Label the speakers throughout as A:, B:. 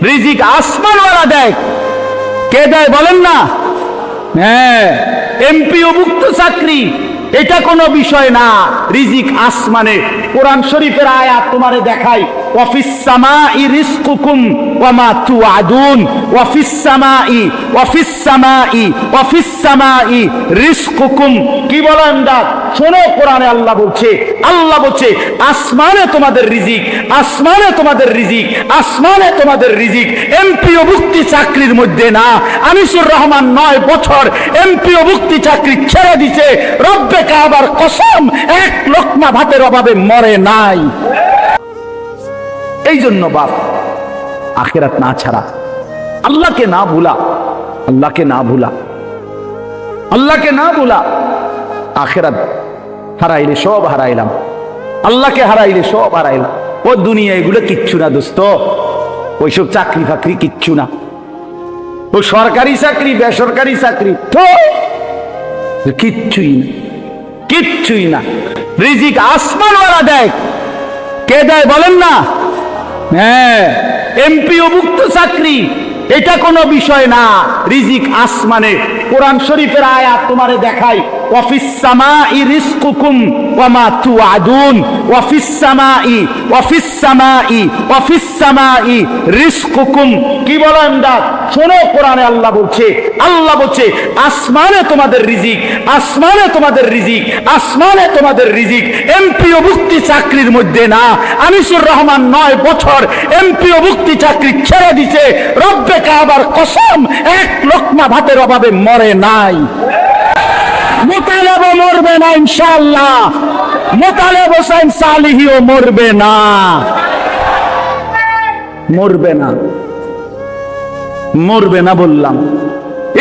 A: রিজিক আসমানওয়ালা দেয়। কে দেয় বলেন না? হ্যাঁ, এমপিওভুক্ত চাকরি এটা কোনো বিষয় না, রিজিক আসমানে। কোরআন শরীফের আয়াত তোমারে দেখাই, ওয়াফিস সামাই রিজকুকুম ওয়া মা তুআদুন, ওয়াফিস সামাই ওয়াফিস সামাই ওয়াফিস সামাই রিজকুকুম। কি বলেন দা? শোনো, কোরআনে আল্লাহ বলছে আসমানে তোমাদের রিজিক, আসমানে তোমাদের রিজিক, আসমানে তোমাদের রিজিক। এমপিওভুক্তি চাকরির মধ্যে না। আনিসুর রহমান 9 বছর এমপিওভুক্তি চাকরি ছেড়ে দিছে, রব্বে কাবার কসম, এক লোকমা ভাতের অভাবে মরে নাই। এই জন্য বাপ, আখিরাত না ছাড়া, আল্লাহকে না ভুলা, আল্লাহকে না ভুলা, আল্লাহকে না ভুলা, আখিরাত হারাইলে সব হারাইলাম, আল্লাহকে হারাইলে সব হারাইলাম। ও দুনিয়া এগুলো কিচ্ছু না দোস্ত, ওইসব চাকরি ফাকরি কিচ্ছু না। ও সরকারি চাকরি বেসরকারি চাকরি তো কিচ্ছুই না, কিচ্ছুই না। রিজিক আসমানওয়ালা দেয়। কে দেয় বলেন না? হ্যাঁ, এমপিওভুক্ত চাকরি এটা কোনো বিষয় না, রিজিক আসমানে। কোরআন শরীফের আয়াত তোমারে দেখাই, ওয়াফিস সামাই রিজকুকুম ওয়া মা তুআদুন, ওয়াফিস সামাই ওয়াফিস সামাই ওয়াফিস সামাই রিজকুকুম। কি বলেন দা? শোনো, কোরআনে আল্লাহ বলছে আসমানে তোমাদের রিজিক, আসমানে তোমাদের রিজিক, আসমানে তোমাদের রিজিক। এমপিওভুক্তি চাকরির মধ্যে না। আনিসুর রহমান 9 বছর এমপিওভুক্তি চাকরি ছেড়ে দিছে, রব্বে কাবার কসম, এক লোকমা ভাতের অভাবে মরে নাই। মোতালেব মরবে না ইনশাআল্লাহ, মোতালেব হোসেন সালিহিও মরবে না, মরবে না, মরবে না বললাম।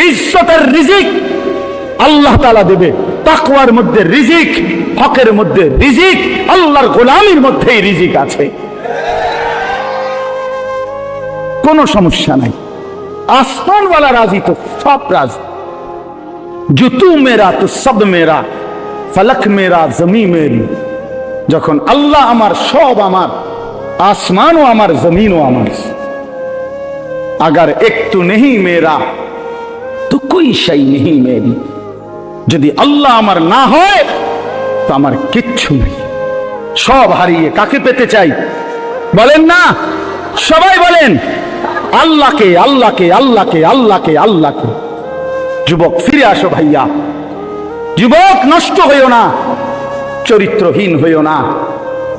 A: ইজ্জতের রিজিক আল্লাহ তাআলা দেবে, তাকওয়ার মধ্যে রিজিক, হকের মধ্যে রিজিক, আল্লাহর গোলামির মধ্যেই রিজিক আছে, কোনো সমস্যা নাই। আসমানওয়ালা রাজি তো সব রাজি। जो तू मेरा तो सब मेरा, फलक मेरा जमी मेरी। যখন আল্লাহ আমার, সব আমার, আসমানও আমার, জমিনও আমার। अगर एक तू नहीं मेरा तो कोई शै नहीं मेरी। যদি আল্লাহ আমার না হয় তো আমার কিচ্ছু নেই। সব হারিয়ে কাকে পেতে চাই বলেন না? সবাই বলেন আল্লাহকে, আল্লাহকে, আল্লাহকে, আল্লাহকে, আল্লাহকে। যুবক ফিরে আসো ভাইয়া, যুবক নষ্ট হইও না, চরিত্রহীন হইও না।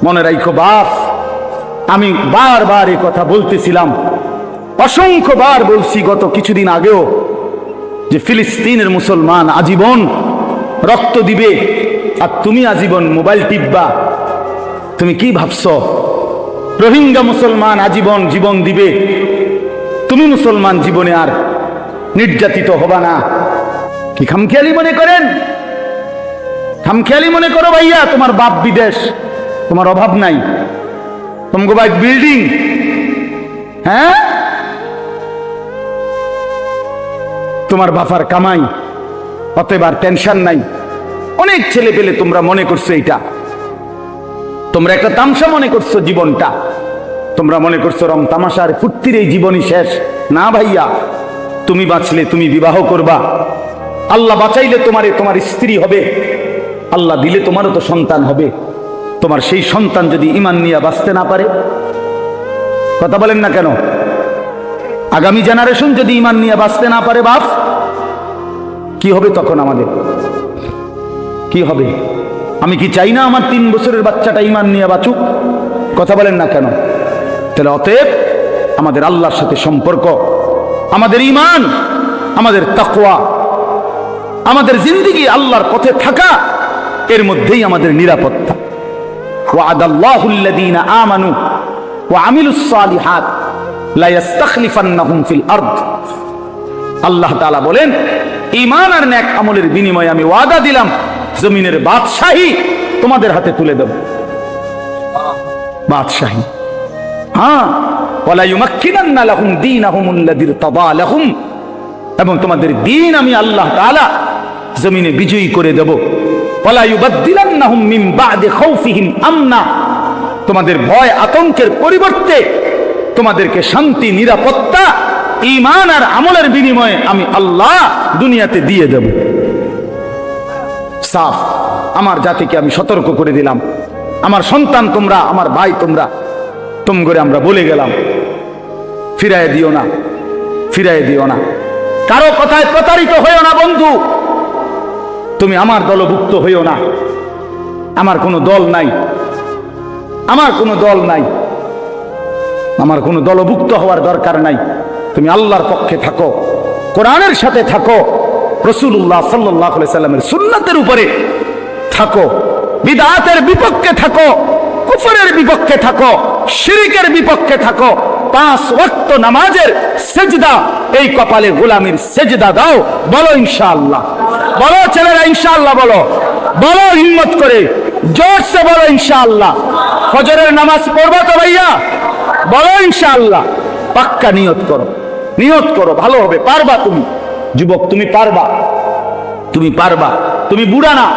A: মনে রাখো বাপ, আমি বারবার এই কথা বলতেছিলাম, অসংখ্যবার বলছি গত কিছুদিন আগেও, যে ফিলিস্তিনের মুসলমান আজীবন রক্ত দিবে আর তুমি আজীবন মোবাইল টিপবা। তুমি কি ভাবছো? রোহিঙ্গা মুসলমান আজীবন জীবন দিবে, তুমি মুসলমান জীবনে আর নির্যাতিত হবা না। কি খামখেয়ালি মনে করেন? খামখেয়ালি মনে করো ভাইয়া? তোমার বাপ বিদেশ, তোমার অভাব নাই, তোমাকে বাইক বিল্ডিং, হ্যাঁ, তোমার বাবার কামাই, অতএব আর টেনশন নাই। অনেক ছেলে পেলে তোমরা মনে করছো এইটা, তোমরা একটা তামসা মনে করছো জীবনটা, তোমরা মনে করছো রং তামাশার ফুর্তির এই জীবনই শেষ। না ভাইয়া, তুমি বাঁচলে তুমি বিবাহ করবা, আল্লাহ বাঁচাইলে তোমার স্ত্রী হবে, আল্লাহ দিলে তোমারও তো সন্তান হবে। তোমার সেই সন্তান যদি ঈমান নিয়ে বাঁচতে না পারে, কথা বলেন না কেন? আগামী জেনারেশন যদি ঈমান নিয়ে বাঁচতে না পারে বাপ, কি হবে তখন? আমাদের কি হবে? আমি কি চাই না আমার 3 বছরের বাচ্চাটা ঈমান নিয়ে বাঁচুক? কথা বলেন না কেন? তাহলে অতএব আমাদের আল্লাহর সাথে সম্পর্ক, আমাদের ঈমান, আমাদের তাকওয়া, আমাদের জিন্দেগি আল্লাহর পথে থাকা, এর মধ্যেই আমাদের নিরাপত্তা। ওয়াদাল্লাহুল্লাযীনা আমানু ওয়া আমিলুস সালিহাত লা ইস্তাখলিফান্নাহুম ফিল আরদ। আল্লাহ তাআলা বলেন, ঈমান আর নেক আমলের বিনিময়ে আমি ওয়াদা দিলাম, জমিনের বাদশাহী তোমাদের হাতে তুলে দেব। বাদশাহী, হ্যাঁ, ওয়ালা ইউমাক্কিনান্না লাহুম দীনাহুমুল্লাযী ইরতাদা লাহুম, এবং তোমাদের দ্বীন আমি আল্লাহ তাআলা জমিনে বিজয়ী করে দেব। ওয়ালা ইউবাদদিলান্নাহুম মিন বা'দি খাউফিহিম আমনা, তোমাদের ভয় আতঙ্কের পরিবর্তে তোমাদেরকে শান্তি, নিরাপত্তা, ঈমান আর আমলের বিনিময়ে আমি আল্লাহ দুনিয়াতে দিয়ে দেব। সাফ আমার জাতিকে আমি সতর্ক করে দিলাম। আমার সন্তান তোমরা, আমার ভাই তোমরা, তুম করে আমরা বলে গেলাম, ফিরাই দিও না, ফিরাই দিও না, কারো কথায় প্রতারিত হইও না বন্ধু। তুমি আমার দলভুক্ত হইও না। আমার কোনো দল নাই, আমার কোনো দল নাই, আমার কোনো দলভুক্ত হওয়ার দরকার নাই। তুমি আল্লাহর পক্ষে থাকো, কোরআনের সাথে থাকো, রাসূলুল্লাহ সাল্লাল্লাহু আলাইহি সাল্লামের সুন্নাতের উপরে থাকো, বিদআতের বিপক্ষে থাকো, কুফরের বিপক্ষে থাকো, শিরকের বিপক্ষে থাকো। 5 ওয়াক্ত নামাজের সেজদা, এই কপালে গোলামির সেজদা দাও। বলো ইনশাআল্লাহ, বলো ছেলেরা ইনশাআল্লাহ, বলো, বলো হিম্মত করে, জোরসে বলো ইনশাআল্লাহ। ফজরের নামাজ পড়বা তো ভাইয়া? বলো ইনশাআল্লাহ। পাক্কা নিয়ত করো, নিয়ত করো, ভালো হবে, পারবা তুমি। যুবক তুমি পারবা, তুমি পারবা। তুমি বুড়া না,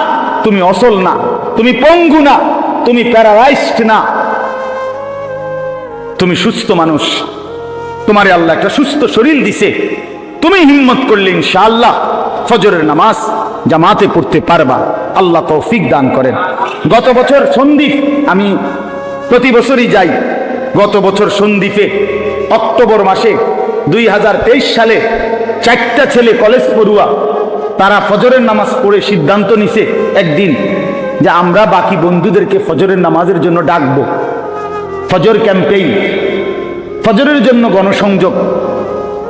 A: তুমি অসল না, তুমি পঙ্গু না, তুমি প্যারালাইজড না, তুমি সুস্থ মানুষ। তোমারে আল্লাহ একটা সুস্থ শরীর দিছে। তুমি হিম্মত করলে ইনশাআল্লাহ ফজরের নামাজ জামাতে পড়তে পারবা। আল্লাহ তৌফিক দান করেন। গত বছর সন্দ্বীপ, আমি প্রতি বছরই যাই। গত বছর সন্দ্বীপে অক্টোবর মাসে 2023 সালে 4টা ছেলে কলেজ পড়ুয়া, তারা ফজরের নামাজ পড়ে সিদ্ধান্ত নিছে একদিন যে আমরা বাকি বন্ধুদেরকে ফজরের নামাজের জন্য ডাকবো। ফজর ক্যাম্পেইন, ফজরের জন্য গণসংযোগ।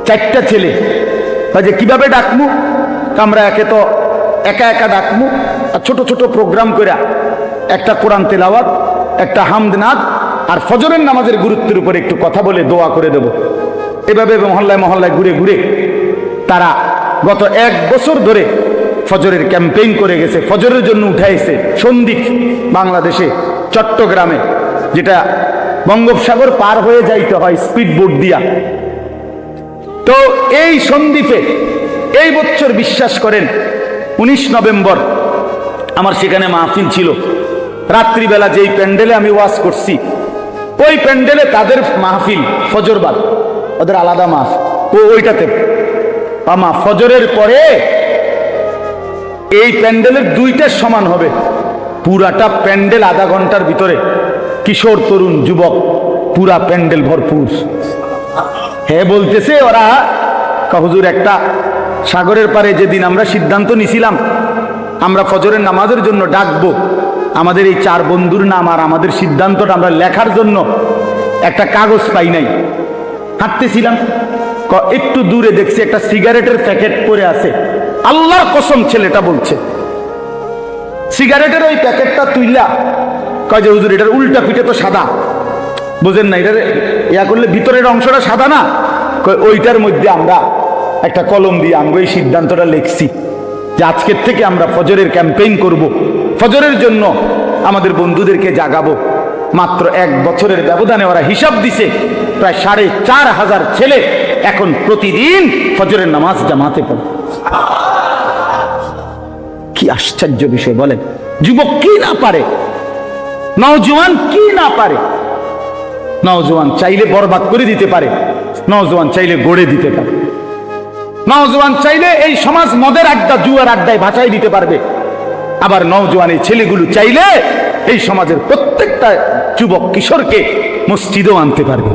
A: 4টা ছেলে যে কিভাবে ডাকবো, আমরা একে তো একা একা ডাকবো, আর ছোট ছোট প্রোগ্রাম করে একটা কোরআন তেলাওয়াত, একটা হামদনাদ, আর ফজরের নামাজের গুরুত্বের উপরে একটু কথা বলে দোয়া করে দেব। এভাবে মহল্লায় মহল্লায় ঘুরে ঘুরে তারা গত 1 বছর ধরে ফজরের ক্যাম্পেইন করে গেছে। ফজরের জন্য উঠাইছে সন্দ্বীপ, বাংলাদেশে চট্টগ্রামে, যেটা বঙ্গোপসাগর পার হয়ে যাইতে হয় স্পিড বোট দিয়া। তো এই সন্দ্বীপে এই বছর বিশ্বাস করেন 19 নভেম্বর আমার সেখানে মাহফিল ছিল। রাত্রিবেলা যেই প্যান্ডেলে আমি ওয়াজ করছি, ওই প্যান্ডেলে তাদের মাহফিল ফজরবাদ, ওদের আলাদা মাহফিল, ওইটাতে ফজরের পরে এই প্যান্ডেলের 2টার সমান হবে। পুরাটা প্যান্ডেল আধা ঘন্টার ভিতরে কিশোর, তরুণ, যুবক, পুরা প্যান্ডেল ভরপুর। হ্যাঁ বলতেছে ওরা, হুজুর একটা সাগরের পারে যেদিন আমরা সিদ্ধান্ত নিছিলাম আমরা ফজরের নামাজের জন্য ডাকবো, আমাদের এই 4 বন্ধুর নাম আর আমাদের সিদ্ধান্তটা আমরা লেখার জন্য একটা কাগজ পাই নাই। হাঁটতেছিলাম, একটু দূরে দেখছি একটা সিগারেটের প্যাকেট পড়ে আছে। আল্লাহর কসম ছেলেটা বলছে, সিগারেটের ওই প্যাকেটটা তুইলা কয় যে হুজুর এটার উল্টা পিঠে তো সাদা, বুঝেন না, এটার ইয়া করলে ভিতরের অংশটা সাদা না, ওইটার মধ্যে আমরা একটা কলম দিয়ে আমরা এই সিদ্ধান্তটা লিখছি যে আজকের থেকে আমরা ফজরের ক্যাম্পেইন করব, ফজরের জন্য আমাদের বন্ধুদেরকে জাগাবো। মাত্র 1 বছরের ব্যবধানে ওরা হিসাব দিছে প্রায় 4,500 ছেলে এখন প্রতিদিন ফজরের নামাজ জামাতে পড়ে। কি আশ্চর্য বিষয় বলেন। যুবক কি না পারে, নওজোয়ান কি না পারে। নওজোয়ান চাইলে বরবাদ করে দিতে পারে, নওজোয়ান চাইলে গড়ে দিতে পারে, নওজোয়ান চাইলে এই সমাজ মদের আড্ডা, জুয়ার আড্ডায় ভাসাই দিতে পারবে। আবার নওজোয়ান এই ছেলেগুলো চাইলে এই সমাজের প্রত্যেকটা যুবক কিশোরকে মসজিদেও আনতে পারবে।